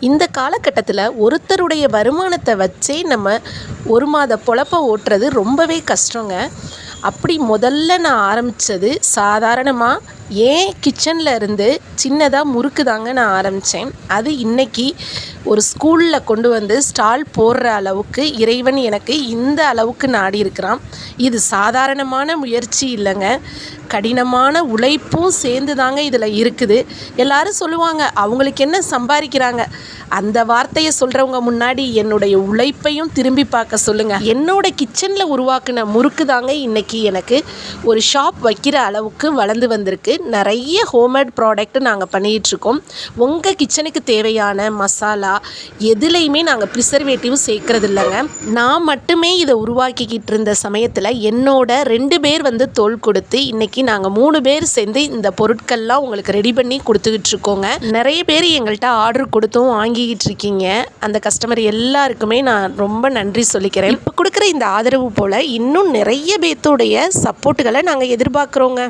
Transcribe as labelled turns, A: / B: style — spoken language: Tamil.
A: இந்த காலகட்டத்தில் ஒருத்தருடைய வருமானத்தை வச்சே நம்ம ஒரு மாத பொழப்ப ஓட்டுறது ரொம்பவே கஷ்டங்க. அப்படி முதல்ல நான் ஆரம்பித்தது சாதாரணமாக ஏன் கிச்சனில் இருந்து சின்னதாக முறுக்கு தாங்க நான் ஆரம்பித்தேன். அது இன்றைக்கி ஒரு ஸ்கூலில் கொண்டு வந்து ஸ்டால் போடுற அளவுக்கு இறைவன் எனக்கு இந்த அளவுக்கு நாடி இருக்கிறான். இது சாதாரணமான முயற்சி இல்லைங்க, கடினமான உழைப்பும் சேர்ந்து தாங்க இதில் இருக்குது. எல்லாரும் சொல்லுவாங்க அவங்களுக்கு என்ன சம்பாதிக்கிறாங்க, அந்த வார்த்தையை சொல்கிறவங்க முன்னாடி என்னுடைய உழைப்பையும் திரும்பி பார்க்க சொல்லுங்கள். என்னோட கிச்சனில் உருவாக்குன முறுக்கு தாங்க இன்றைக்கி எனக்கு ஒரு ஷாப் வைக்கிற அளவுக்கு வளர்ந்து வந்திருக்கு. நிறைய ஹோம்மேட் ப்ராடக்ட் நாங்கள் பண்ணிகிட்ருக்கோம். உங்கள் கிச்சனுக்கு தேவையான மசாலா எதுலேயுமே நாங்கள் ப்ரிசர்வேட்டிவ் சேர்க்குறது இல்லைங்க. நான் மட்டுமே இதை உருவாக்கிக்கிட்டு இருந்த சமயத்தில் என்னோட 2 பேர் வந்து தோள் கொடுத்து இன்றைக்கி நாங்கள் 3 பேர் சேர்ந்து இந்த பொருட்கள்லாம் உங்களுக்கு ரெடி பண்ணி கொடுத்துக்கிட்டு இருக்கோங்க. நிறைய பேர் எங்கள்கிட்ட ஆர்டர் கொடுத்தும் வாங்கிக்கிட்டு இருக்கீங்க. அந்த கஸ்டமர் எல்லாருக்குமே நான் ரொம்ப நன்றி சொல்லிக்கிறேன். இப்போ கொடுக்குற இந்த ஆதரவு போல் இன்னும் நிறைய பேர்த்தோடைய சப்போர்ட்டுகளை நாங்கள் எதிர்பார்க்குறோங்க.